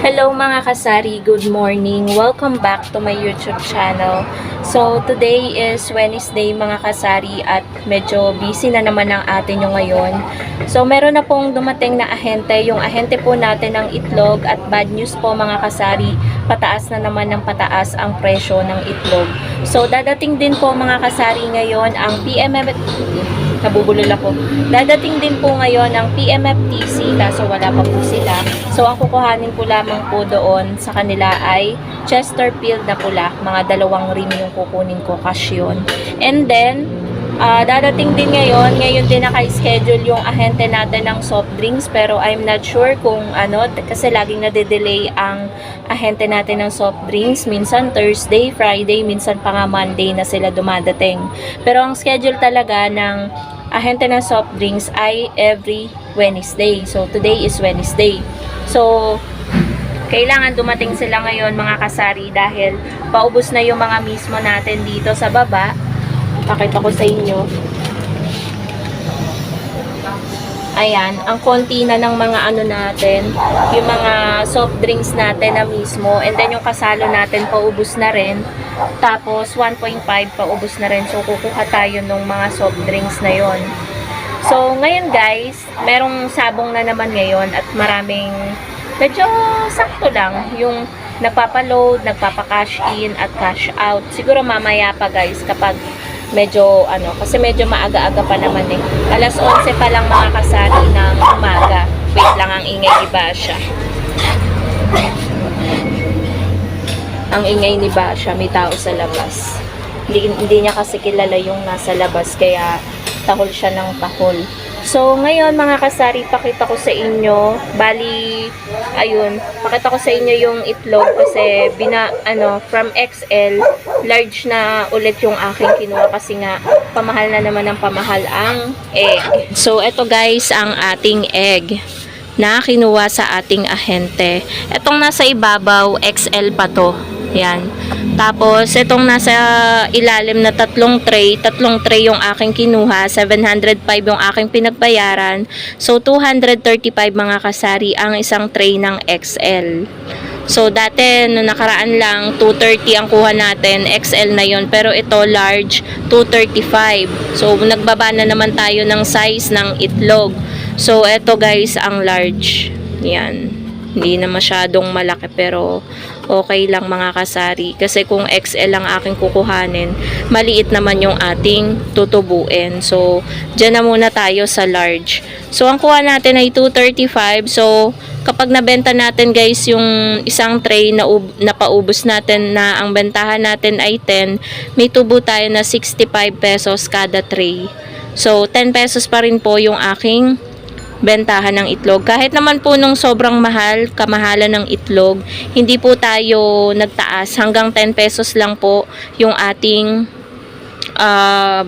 Hello mga kasari, good morning. Welcome back to my YouTube channel. So today is Wednesday mga kasari at medyo busy na naman ang atin yung ngayon. So meron na pong dumating na ahente. Yung ahente po natin ng itlog at bad news po mga kasari, pataas na naman ng pataas ang presyo ng itlog. So dadating din po mga kasari ngayon ang nabubulol ako. Dadating din po ngayon ang PMFTC kaso wala pa po sila. So ang kukuhanin ko lamang po doon sa kanila ay Chesterfield na pula. Mga 2 rim yung kukunin ko, cash yun. And then, dadating din ngayon din naka-schedule yung ahente natin ng soft drinks pero I'm not sure kung ano kasi laging nade-delay ang ahente natin ng soft drinks. Minsan Thursday, Friday, minsan pa nga Monday na sila dumadating. Pero ang schedule talaga ng ahente ng soft drinks ay every Wednesday. So today is Wednesday. So kailangan dumating sila ngayon mga kasari dahil paubos na yung mga mismo natin dito sa baba. Pakita ko sa inyo. Ayan, ang konti na ng mga ano natin, yung mga soft drinks natin na mismo. And then yung kasalo natin paubos na rin. Tapos 1.5 paubos na rin. So kukuha tayo ng mga soft drinks na yon. So ngayon guys, merong sabong na naman ngayon at maraming medyo sakto lang yung nagpapaload, nagpapa-cash in at cash out. Siguro mamaya pa guys kapag medyo kasi medyo maaga-aga pa naman eh. Alas 11 pa lang mga kasari ng umaga. Wait lang, ang ingay ni Basha. Ang ingay ni Basha, may tao sa labas. Hindi niya kasi kilala yung nasa labas kaya tahol siya ng tahol. So, ngayon mga kasari, pakita ko sa inyo, bali, ayun, pakita ko sa inyo yung itlog kasi from XL, large na ulit yung aking kinuha kasi nga, pamahal na naman ng pamahal ang egg. So, eto guys, ang ating egg na kinuha sa ating ahente. Etong nasa ibabaw, XL pa to. Yan. Tapos, itong nasa ilalim na tatlong tray yung aking kinuha, 705 yung aking pinagbayaran. So, 235 mga kasari ang isang tray ng XL. So, dati, no nakaraan lang, 230 ang kuha natin, XL na yon pero ito, large, 235. So, nagbaba na naman tayo ng size ng itlog. So, ito guys, ang large. Yan. Hindi na masyadong malaki pero okay lang mga kasari. Kasi kung XL ang aking kukuhanin, maliit naman yung ating tutubuin. So, dyan na muna tayo sa large. So, ang kuha natin ay 235. So, kapag nabenta natin guys yung isang tray na napaubos natin na ang bentahan natin ay 10, may tubo tayo na 65 pesos kada tray. So, 10 pesos pa rin po yung aking bentahan ng itlog. Kahit naman po nung sobrang mahal, kamahalan ng itlog, hindi po tayo nagtaas. Hanggang 10 pesos lang po yung ating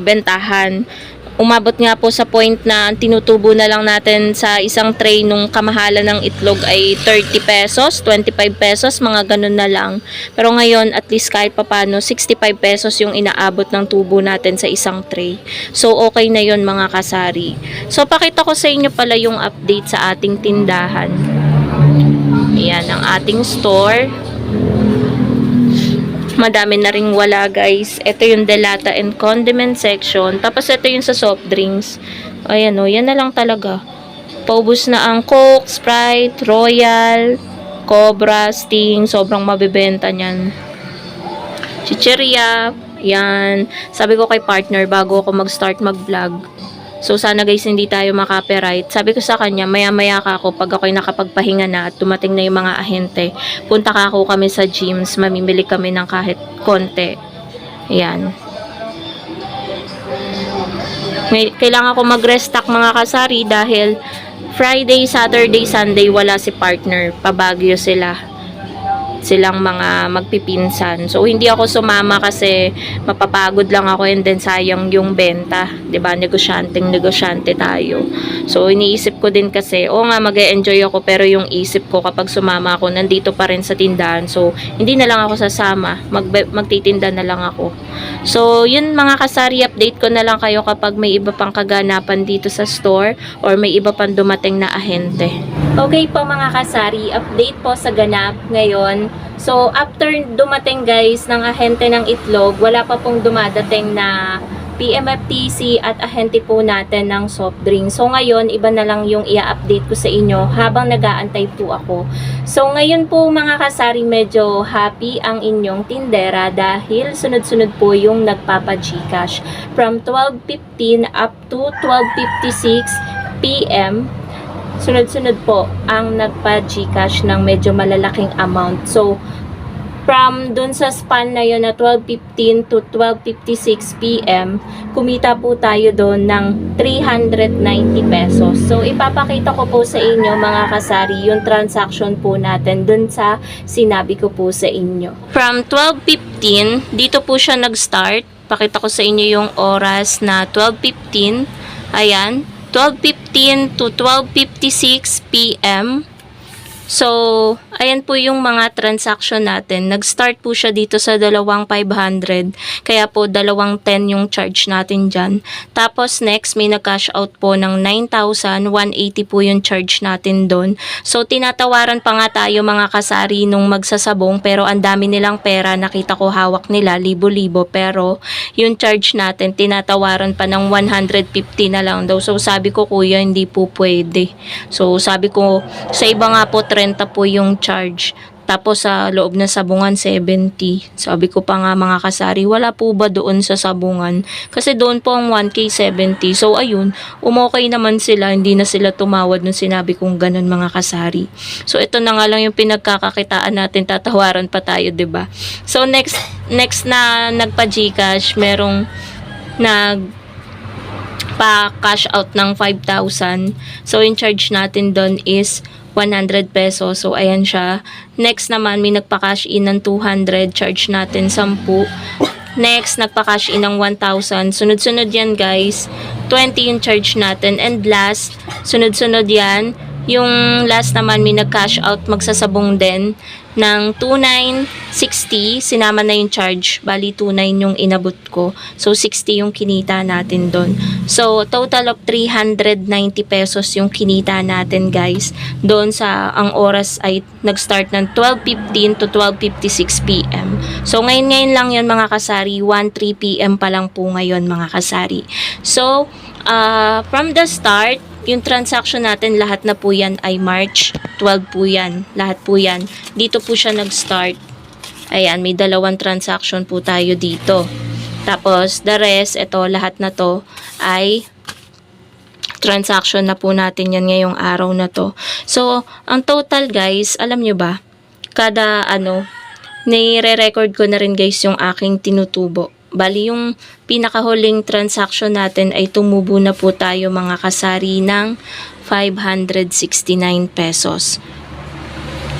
bentahan. Umabot nga po sa point na tinutubo na lang natin sa isang tray nung kamahalan ng itlog ay 30 pesos, 25 pesos, mga ganun na lang. Pero ngayon, at least kahit papano, 65 pesos yung inaabot ng tubo natin sa isang tray. So, okay na yon mga kasari. So, pakita ko sa inyo pala yung update sa ating tindahan. Ayan, ang ating store. Madami na ring wala guys. Ito yung delata and condiment section. Tapos ito yung sa soft drinks. Ayan o, yan na lang talaga. Paubos na ang Coke, Sprite, Royal, Cobra, Sting. Sobrang mabibenta niyan. Chicheria. Yan. Sabi ko kay partner bago ako mag-start mag-vlog. So, sana guys, hindi tayo makapiright. Sabi ko sa kanya, maya-maya ka ako pag ako'y nakapagpahinga na at dumating na yung mga ahente. Punta ka ako kami sa gyms, mamimili kami ng kahit konti. Ayan. Kailangan ko mag-restock mga kasari dahil Friday, Saturday, Sunday, wala si partner. Pabagyo sila. Silang mga magpipinsan. So, hindi ako sumama kasi mapapagod lang ako and then sayang yung benta. 'Di ba? Negosyante tayo. So, iniisip ko din kasi, nga mag-e-enjoy ako pero yung isip ko kapag sumama ako, nandito pa rin sa tindahan. So, hindi na lang ako sasama. Magtitinda na lang ako. So, yun mga kasari, update ko na lang kayo kapag may iba pang kaganapan dito sa store or may iba pang dumating na ahente. Okay po mga kasari, update po sa ganap ngayon. So after dumating guys ng ahente ng itlog, wala pa pong dumadating na PMFTC at ahente po natin ng soft drink. So ngayon, iba na lang yung i-update ko sa inyo habang nag-aantay po ako. So ngayon po mga kasari, medyo happy ang inyong tindera dahil sunod-sunod po yung nagpapa-Gcash from 12:15 up to 12:56 PM. Sunod-sunod po ang nagpa-Gcash ng medyo malalaking amount. So, from dun sa span na yun na 12:15 to 12:56 PM, kumita po tayo doon ng 390 pesos. So, ipapakita ko po sa inyo mga kasari yung transaction po natin dun sa sinabi ko po sa inyo. From 12:15, dito po siya nag-start. Pakita ko sa inyo yung oras na 12:15. Ayan. 12:15 to 12:56 PM. So, ayan po yung mga transaction natin. Nag-start po siya dito sa 2,500. Kaya po, 210 yung charge natin dyan. Tapos, next, may nag-cash out po ng 9,180 po yung charge natin doon. So, tinatawaran pa nga tayo mga kasari nung magsasabong. Pero, ang dami nilang pera. Nakita ko hawak nila, libo-libo. Pero, yung charge natin, tinatawaran pa ng 150 na lang daw. So, sabi ko, kuya, hindi po pwede. So, sabi ko, sa iba nga po, 30 po yung charge. Tapos sa loob ng sabungan, 70. Sabi ko pa nga mga kasari, wala po ba doon sa sabungan? Kasi doon po ang 1K 70. So ayun, umokay naman sila. Hindi na sila tumawad nung sinabi kong ganun mga kasari. So ito na nga lang yung pinagkakakitaan natin. Tatawaran pa tayo, 'di ba? So next na nagpa-Gcash, merong pa-cash out ng 5,000. So in charge natin doon is 100 pesos. So, ayan siya. Next naman, may nagpa-cash in ng 200. Charge natin 10. Next, nagpa-cash in ng 1,000. Sunod-sunod yan, guys. 20 yung charge natin. And last, sunod-sunod yan. Yung last naman, may nag-cash out, magsasabong din ng 2,960. Sinama na yung charge. Bali, 2,900 yung inabot ko. So, 60 yung kinita natin doon. So, total of 390 pesos yung kinita natin, guys. Doon sa, ang oras ay nag-start ng 12:15 to 12:56 PM. So, ngayon lang yun mga kasari. 1:03 PM pa lang po ngayon mga kasari. So, from the start, yung transaction natin, lahat na po yan ay March 12 po yan. Lahat po yan. Dito po siya nag-start. Ayan, may dalawang transaction po tayo dito. Tapos, the rest, ito, lahat na to ay transaction na po natin yan ngayong araw na to. So, ang total guys, alam nyo ba, kada nire-record ko na rin guys yung aking tinutubo. Bali, yung pinakahuling transaction natin ay tumubo na po tayo mga kasari ng 569 pesos.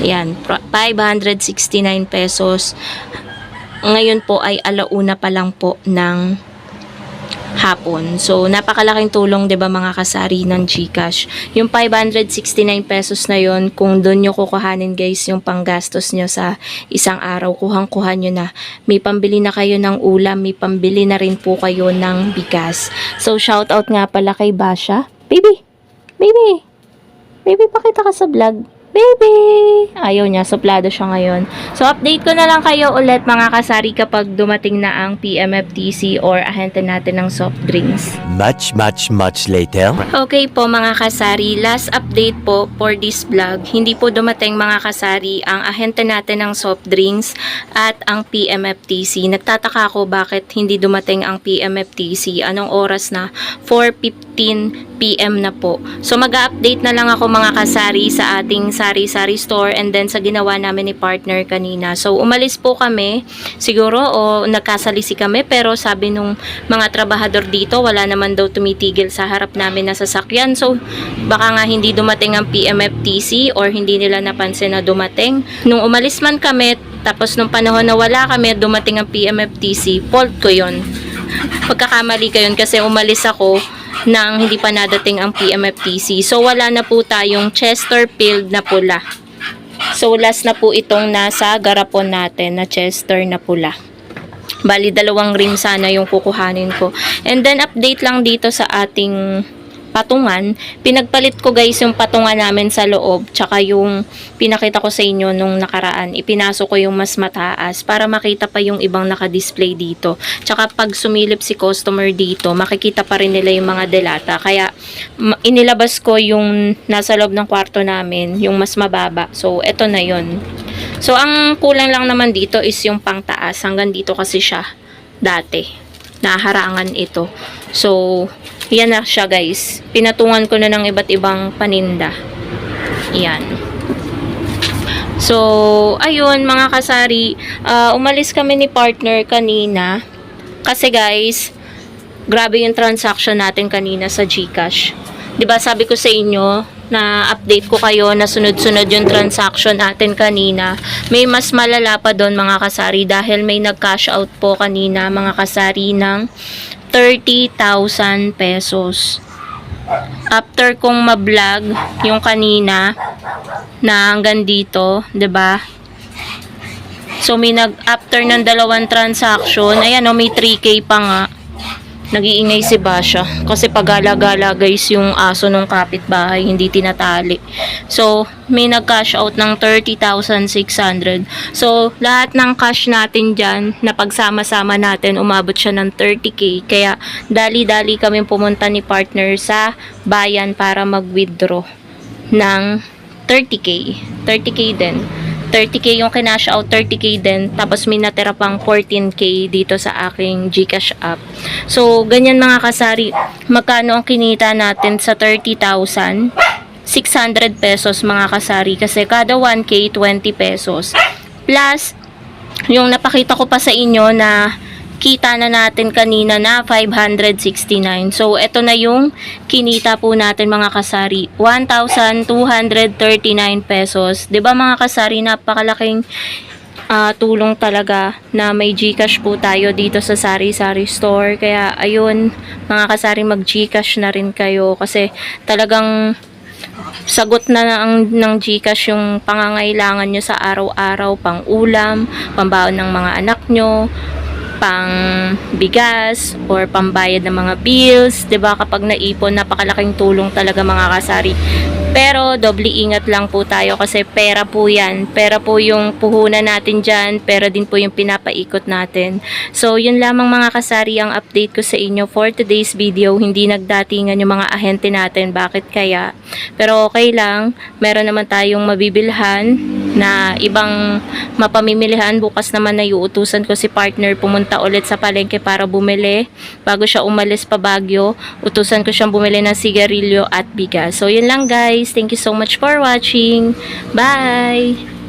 Yan, 569 pesos. Ngayon po ay alauna pa lang po ng hapon. So, napakalaking tulong, 'di ba mga kasari ng GCash. Yung 569 pesos na yon, kung doon nyo kukuhanin guys yung panggastos nyo sa isang araw, kuhang-kuha nyo na. May pambili na kayo ng ulam, may pambili na rin po kayo ng bigas. So, shout out nga pala kay Basha. Baby! Baby! Baby, pakita ka sa vlog. Baby! Ayaw niya, suplado siya ngayon. So, update ko na lang kayo ulit mga kasari kapag dumating na ang PMFTC or ahente natin ng soft drinks. Much later. Okay po mga kasari, last update po for this vlog. Hindi po dumating mga kasari ang ahente natin ng soft drinks at ang PMFTC. Nagtataka ako bakit hindi dumating ang PMFTC. Anong oras na? 4:15 PM na po. So mag-update na lang ako mga kasari sa ating sari-sari store and then sa ginawa namin ni partner kanina. So umalis po kami siguro o nagkasalisi kami pero sabi nung mga trabahador dito wala naman daw tumitigil sa harap namin na sasakyan. So baka nga hindi dumating ang PMFTC or hindi nila napansin na dumating. Nung umalis man kami tapos nung panahon na wala kami dumating ang PMFTC, fault ko yun. Pagkakamali ko yun kasi umalis ako nang hindi pa nadating ang PMFTC. So, wala na po tayong Chesterfield na pula. So, last na po itong nasa garapon natin na Chester na pula. Bali, 2 rim sana yung kukuhanin ko. And then, update lang dito sa ating patungan. Pinagpalit ko guys yung patungan namin sa loob, tsaka yung pinakita ko sa inyo nung nakaraan, ipinasok ko yung mas mataas para makita pa yung ibang naka-display dito. Tsaka pag sumilip si customer dito, makikita pa rin nila yung mga delata. Kaya inilabas ko yung nasa loob ng kwarto namin, yung mas mababa. So eto na yon. So ang kulang lang naman dito is yung pangtaas. Hanggang dito kasi siya dati. Naharangan ito. So yan na siya guys. Pinatungan ko na ng iba't ibang paninda. Yan. So, ayun mga kasari. Umalis kami ni partner kanina. Kasi guys, grabe yung transaction natin kanina sa GCash. 'Di ba sabi ko sa inyo na update ko kayo na sunod-sunod yung transaction natin kanina. May mas malala pa doon mga kasari dahil may nag-cash out po kanina mga kasari ng 30,000 pesos. After kong ma-vlog yung kanina na hanggang dito, 'di ba? So may after ng dalawang transaction, ayan may 3K pa nga. Nag-iingay si Basha kasi pagala-gala guys yung aso ng kapitbahay hindi tinatali. So may nag-cash out ng 30,600. So lahat ng cash natin dyan na pagsama-sama natin umabot siya ng 30K. Kaya dali-dali kami pumunta ni partner sa bayan para mag-withdraw ng 30K. 30K din. 30K yung kinash out, 30K din. Tapos may natira pang 14K dito sa aking GCash app. So, ganyan mga kasari. Magkano ang kinita natin sa 30,000? 600 pesos mga kasari. Kasi kada 1K, 20 pesos. Plus, yung napakita ko pa sa inyo na kita na natin kanina na 569. So, ito na yung kinita po natin mga kasari. 1,239 pesos. 'Di ba mga kasari, napakalaking tulong talaga na may GCash po tayo dito sa Sari Sari Store. Kaya, ayun, mga kasari, mag-GCash na rin kayo. Kasi talagang sagot na ng GCash yung pangangailangan nyo sa araw-araw, pang ulam, pambaon ng mga anak nyo, pang bigas or pambayad ng mga bills, 'di ba? Kapag naipon, napakalaking tulong talaga mga kasari. Pero doble ingat lang po tayo kasi pera po 'yan. Pera po yung puhunan natin diyan, pera din po yung pinapaikot natin. So, yun lamang mga kasari ang update ko sa inyo for today's video. Hindi nagdatingan yung mga ahente natin. Bakit kaya? Pero okay lang, meron naman tayong mabibilhan na ibang mapamimilihan. Bukas naman na iuutusan ko si partner pumunta ulit sa palengke para bumili. Bago siya umalis pa Baguio, utusan ko siyang bumili ng sigarilyo at bigas. So, yun lang guys. Thank you so much for watching. Bye!